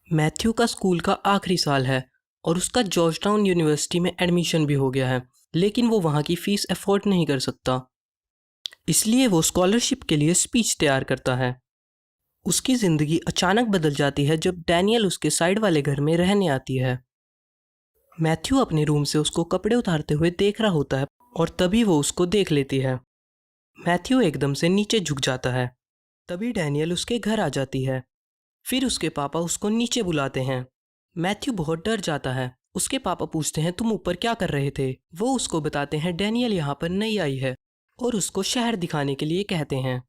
Matthew का school का आखिरी साल है और उसका जॉर्जटाउन यूनिवर्सिटी में एडमिशन भी हो गया है, लेकिन वो वहाँ की फ़ीस अफोर्ड नहीं कर सकता। इसलिए वो स्कॉलरशिप के लिए स्पीच तैयार करता है। उसकी ज़िंदगी अचानक बदल जाती है जब डैनियल उसके साइड वाले घर में रहने आती है। मैथ्यू अपने रूम से उसको कपड़े उतारते हुए देख रहा होता है और तभी वो उसको देख लेती है। मैथ्यू एकदम से नीचे झुक जाता है। तभी डैनियल उसके घर आ जाती है। फिर उसके पापा उसको नीचे बुलाते हैं। मैथ्यू बहुत डर जाता है। उसके पापा पूछते हैं तुम ऊपर क्या कर रहे थे। वो उसको बताते हैं डैनियल यहाँ पर नई आई है और उसको शहर दिखाने के लिए कहते हैं।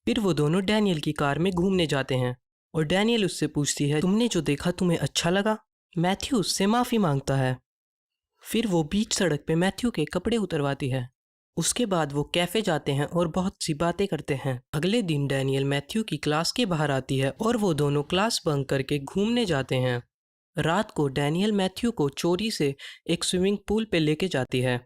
फिर वो दोनों डैनियल की कार में घूमने जाते हैं और डैनियल उससे पूछती है तुमने जो देखा तुम्हें अच्छा लगा। मैथ्यू उससे माफ़ी मांगता है। फिर वो बीच सड़क पे मैथ्यू के कपड़े उतरवाती है। उसके बाद वो कैफ़े जाते हैं और बहुत सी बातें करते हैं। अगले दिन डैनियल मैथ्यू की क्लास के बाहर आती है और वो दोनों क्लास बंक करके घूमने जाते हैं। रात को डैनियल मैथ्यू को चोरी से एक स्विमिंग पूल पे लेके जाती है।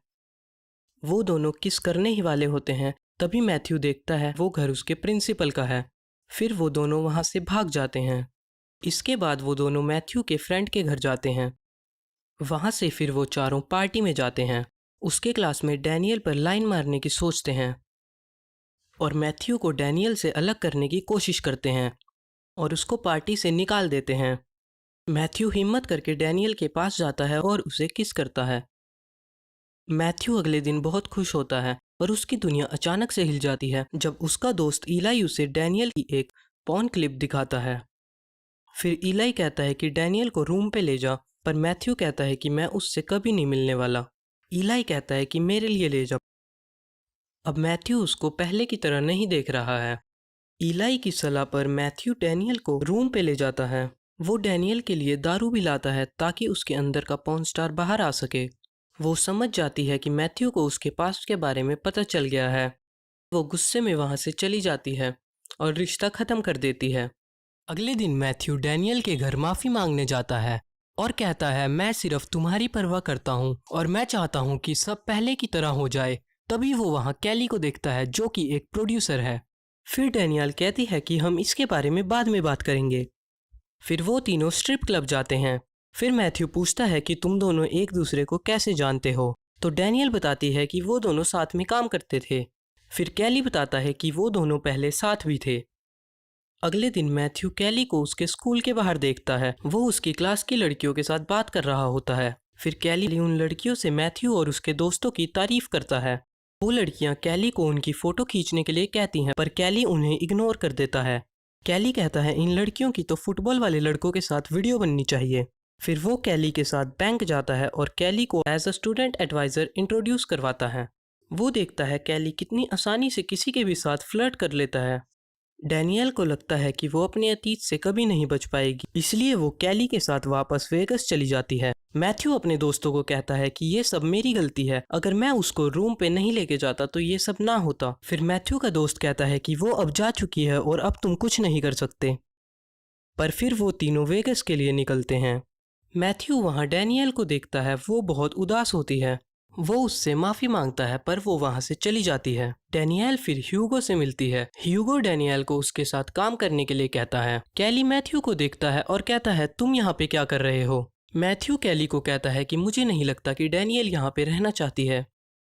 वो दोनों किस करने ही वाले होते हैं, तभी मैथ्यू देखता है वो घर उसके प्रिंसिपल का है। फिर वो दोनों वहाँ से भाग जाते हैं। इसके बाद वो दोनों मैथ्यू के फ्रेंड के घर जाते हैं। वहाँ से फिर वो चारों पार्टी में जाते हैं। उसके क्लास में डैनियल पर लाइन मारने की सोचते हैं और मैथ्यू को डैनियल से अलग करने की कोशिश करते हैं और उसको पार्टी से निकाल देते हैं। मैथ्यू हिम्मत करके डैनियल के पास जाता है और उसे किस करता है। मैथ्यू अगले दिन बहुत खुश होता है पर उसकी दुनिया अचानक से हिल जाती है जब उसका दोस्त इलाई उसे डैनियल की एक पॉर्न क्लिप दिखाता है। फिर इलाई कहता है कि डैनियल को रूम पे ले जा, पर मैथ्यू कहता है कि मैं उससे कभी नहीं मिलने वाला। इलाई कहता है कि मेरे लिए ले जा। अब मैथ्यू उसको पहले की तरह नहीं देख रहा है। इलाई की सलाह पर मैथ्यू डैनियल को रूम पे ले जाता है। वो डैनियल के लिए दारू भी लाता है ताकि उसके अंदर का पॉर्न स्टार बाहर आ सके। वो समझ जाती है कि मैथ्यू को उसके पास्ट के बारे में पता चल गया है। वो गुस्से में वहाँ से चली जाती है और रिश्ता ख़त्म कर देती है। अगले दिन मैथ्यू डैनियल के घर माफ़ी मांगने जाता है और कहता है मैं सिर्फ तुम्हारी परवाह करता हूँ और मैं चाहता हूँ कि सब पहले की तरह हो जाए। तभी वो वहाँ कैली को देखता है जो कि एक प्रोड्यूसर है। फिर डैनियल कहती है कि हम इसके बारे में बाद में बात करेंगे। फिर वो तीनों स्ट्रिप क्लब जाते हैं। फिर मैथ्यू पूछता है कि तुम दोनों एक दूसरे को कैसे जानते हो, तो डैनियल बताती है कि वो दोनों साथ में काम करते थे। फिर कैली बताता है कि वो दोनों पहले साथ भी थे। अगले दिन मैथ्यू कैली को उसके स्कूल के बाहर देखता है। वो उसकी क्लास की लड़कियों के साथ बात कर रहा होता है। फिर कैली उन लड़कियों से मैथ्यू और उसके दोस्तों की तारीफ करता है। वो लड़कियां कैली को उनकी फ़ोटो खींचने के लिए कहती हैं, पर कैली उन्हें इग्नोर कर देता है। कैली कहता है इन लड़कियों की तो फुटबॉल वाले लड़कों के साथ वीडियो बननी चाहिए। फिर वो कैली के साथ बैंक जाता है और कैली को as a student advisor introduce करवाता है। वो देखता है कैली कितनी आसानी से किसी के भी साथ फ्लर्ट कर लेता है। डैनियल को लगता है कि वो अपने अतीत से कभी नहीं बच पाएगी, इसलिए वो कैली के साथ वापस वेगस चली जाती है। मैथ्यू अपने दोस्तों को कहता है कि ये सब मेरी गलती है, अगर मैं उसको रूम पे नहीं लेके जाता तो ये सब ना होता। फिर मैथ्यू का दोस्त कहता है कि वो अब जा चुकी है और अब तुम कुछ नहीं कर सकते। पर फिर वो तीनों वेगस के लिए निकलते हैं। मैथ्यू वहाँ डैनियल को देखता है। वो बहुत उदास होती है। वो उससे माफ़ी मांगता है पर वो वहाँ से चली जाती है। डैनियल फिर ह्यूगो से मिलती है। ह्यूगो डैनियल को उसके साथ काम करने के लिए कहता है। कैली मैथ्यू को देखता है और कहता है तुम यहाँ पे क्या कर रहे हो। मैथ्यू कैली को कहता है कि मुझे नहीं लगता कि डैनियल यहाँ पे रहना चाहती है,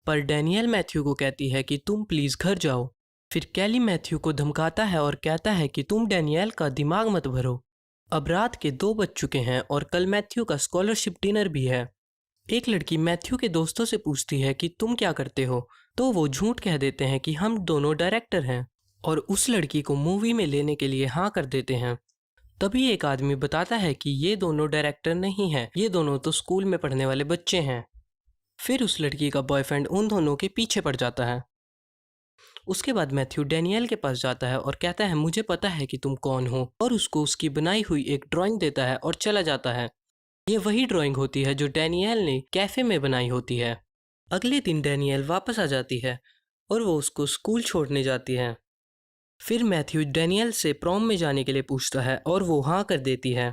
पर डैनियल मैथ्यू को कहती है कि तुम प्लीज़ घर जाओ। फिर कैली मैथ्यू को धमकाता है और कहता है कि तुम डैनियल का दिमाग मत भरो। अब रात के 2 बज चुके हैं और कल मैथ्यू का स्कॉलरशिप डिनर भी है। एक लड़की मैथ्यू के दोस्तों से पूछती है कि तुम क्या करते हो, तो वो झूठ कह देते हैं कि हम दोनों डायरेक्टर हैं और उस लड़की को मूवी में लेने के लिए हाँ कर देते हैं। तभी एक आदमी बताता है कि ये दोनों डायरेक्टर नहीं हैं, ये दोनों तो स्कूल में पढ़ने वाले बच्चे हैं। फिर उस लड़की का बॉयफ्रेंड उन दोनों के पीछे पड़ जाता है। उसके बाद मैथ्यू डैनियल के पास जाता है और कहता है मुझे पता है कि तुम कौन हो, और उसको उसकी बनाई हुई एक ड्राइंग देता है और चला जाता है। ये वही ड्राइंग होती है जो डैनियल ने कैफ़े में बनाई होती है। अगले दिन डैनियल वापस आ जाती है और वो उसको स्कूल छोड़ने जाती है। फिर मैथ्यू डैनियल से प्रॉम में जाने के लिए पूछता है और वो हाँ कर देती है।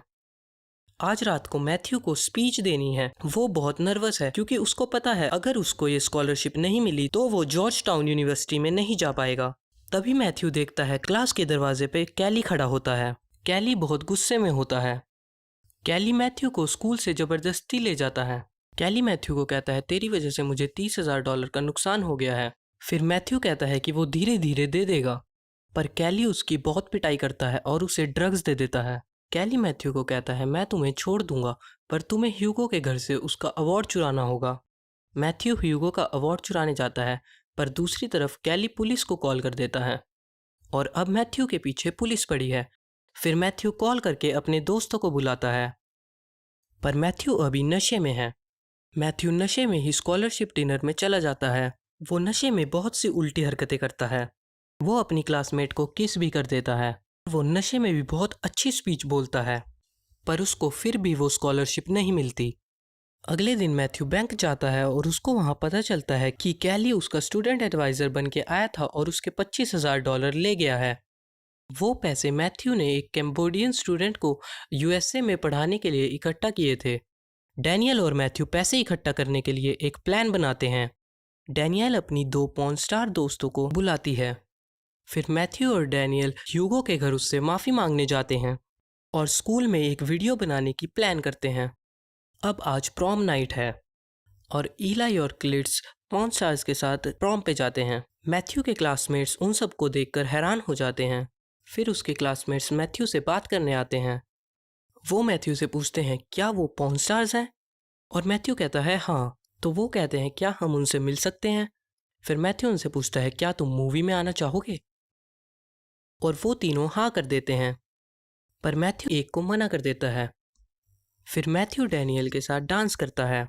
आज रात को मैथ्यू को स्पीच देनी है। वो बहुत नर्वस है क्योंकि उसको पता है अगर उसको ये स्कॉलरशिप नहीं मिली तो वो जॉर्ज टाउन यूनिवर्सिटी में नहीं जा पाएगा। तभी मैथ्यू देखता है क्लास के दरवाजे पे कैली खड़ा होता है। कैली बहुत गुस्से में होता है। कैली मैथ्यू को स्कूल से जबरदस्ती ले जाता है। कैली मैथ्यू को कहता है तेरी वजह से मुझे $30,000 का नुकसान हो गया है। फिर मैथ्यू कहता है कि वो धीरे धीरे दे देगा, पर कैली उसकी बहुत पिटाई करता है और उसे ड्रग्स दे देता है। कैली मैथ्यू को कहता है मैं तुम्हें छोड़ दूंगा, पर तुम्हें ह्यूगो के घर से उसका अवार्ड चुराना होगा। मैथ्यू ह्यूगो का अवार्ड चुराने जाता है, पर दूसरी तरफ कैली पुलिस को कॉल कर देता है और अब मैथ्यू के पीछे पुलिस पड़ी है। फिर मैथ्यू कॉल करके अपने दोस्तों को बुलाता है, पर मैथ्यू अभी नशे में है। मैथ्यू नशे में ही स्कॉलरशिप डिनर में चला जाता है। वो नशे में बहुत सी उल्टी हरकतें करता है। वो अपनी क्लासमेट को किस भी कर देता है। वो नशे में भी बहुत अच्छी स्पीच बोलता है, पर उसको फिर भी वो स्कॉलरशिप नहीं मिलती। अगले दिन मैथ्यू बैंक जाता है और उसको वहाँ पता चलता है कि कैली उसका स्टूडेंट एडवाइज़र बन के आया था और उसके $25,000 ले गया है। वो पैसे मैथ्यू ने एक कैम्बोडियन स्टूडेंट को यूएसए में पढ़ाने के लिए इकट्ठा किए थे। डैनियल और मैथ्यू पैसे इकट्ठा करने के लिए एक प्लान बनाते हैं। डैनियल अपनी 2 पॉर्न स्टार दोस्तों को बुलाती है। फिर मैथ्यू और डैनियल ह्यूगो के घर उससे माफ़ी मांगने जाते हैं और स्कूल में एक वीडियो बनाने की प्लान करते हैं। अब आज प्रॉम नाइट है और ईलाई और क्लिट्स पॉर्न स्टार्स के साथ प्रॉम पे जाते हैं। मैथ्यू के क्लासमेट्स उन सबको देखकर हैरान हो जाते हैं। फिर उसके क्लासमेट्स मैथ्यू से बात करने आते हैं। वो मैथ्यू से पूछते हैं क्या वो पॉर्न स्टार्स हैं, और मैथ्यू कहता है हाँ। तो वो कहते हैं क्या हम उनसे मिल सकते हैं। फिर मैथ्यू उनसे पूछता है क्या तुम मूवी में आना चाहोगे, और वो तीनों हाँ कर देते हैं, पर मैथ्यू एक को मना कर देता है। फिर मैथ्यू डैनियल के साथ डांस करता है।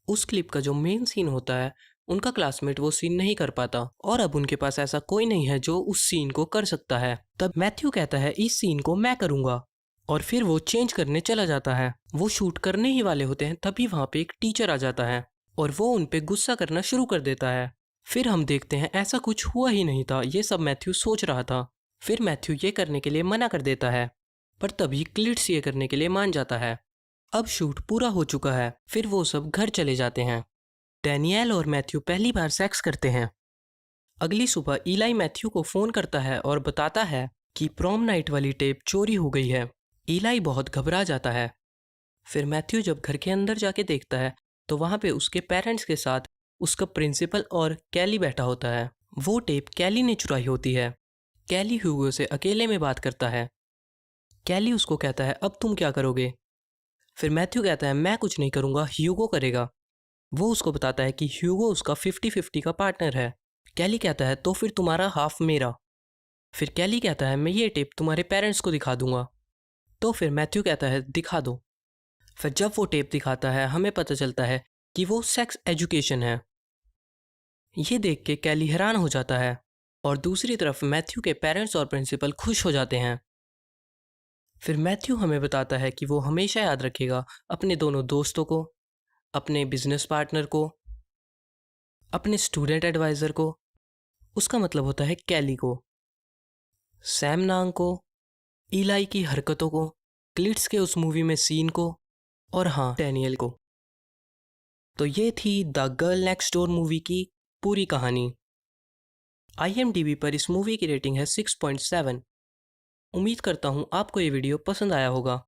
उस क्लिप का जो मेन सीन होता है उनका क्लासमेट वो सीन नहीं कर पाता और अब उनके पास ऐसा कोई नहीं है जो उस सीन को कर सकता है। तब मैथ्यू कहता है इस सीन को मैं करूँगा, और फिर वो चेंज करने चला जाता है। वो शूट करने ही वाले होते हैं तभी वहाँ पे एक टीचर आ जाता है और वो उन पे गुस्सा करना शुरू कर देता है। फिर हम देखते हैं ऐसा कुछ हुआ ही नहीं था, ये सब मैथ्यू सोच रहा था। फिर मैथ्यू ये करने के लिए मना कर देता है, पर तभी क्लिट्स ये करने के लिए मान जाता है। अब शूट पूरा हो चुका है। फिर वो सब घर चले जाते हैं। डैनियल और मैथ्यू पहली बार सेक्स करते हैं। अगली सुबह ईलाई मैथ्यू को फ़ोन करता है और बताता है कि प्रॉम नाइट वाली टेप चोरी हो गई है। ईलाई बहुत घबरा जाता है। फिर मैथ्यू जब घर के अंदर जाके देखता है तो वहाँ पे उसके पेरेंट्स के साथ उसका प्रिंसिपल और कैली बैठा होता है। वो टेप कैली ने चुराई होती है। कैली ह्यूगो से अकेले में बात करता है। कैली उसको कहता है अब तुम क्या करोगे। फिर मैथ्यू कहता है मैं कुछ नहीं करूँगा, ह्यूगो करेगा। वो उसको बताता है कि ह्यूगो उसका 50-50 का पार्टनर है। कैली कहता है तो फिर तुम्हारा हाफ मेरा। फिर कैली कहता है मैं ये टेप तुम्हारे पेरेंट्स को दिखा दूंगा। तो फिर मैथ्यू कहता है दिखा दो। फिर जब वो टेप दिखाता है हमें पता चलता है कि वो सेक्स एजुकेशन है। ये देख के कैली हैरान हो जाता है और दूसरी तरफ मैथ्यू के पेरेंट्स और प्रिंसिपल खुश हो जाते हैं। फिर मैथ्यू हमें बताता है कि वो हमेशा याद रखेगा अपने दोनों दोस्तों को, अपने बिजनेस पार्टनर को, अपने स्टूडेंट एडवाइज़र को, उसका मतलब होता है कैली को, सैम नांग को, ईलाई की हरकतों को, क्लिट्स के उस मूवी में सीन को, और हाँ डैनियल को। तो ये थी the girl next door movie की पूरी कहानी। IMDb पर इस मूवी की रेटिंग है 6.7। उम्मीद करता हूँ आपको ये वीडियो पसंद आया होगा।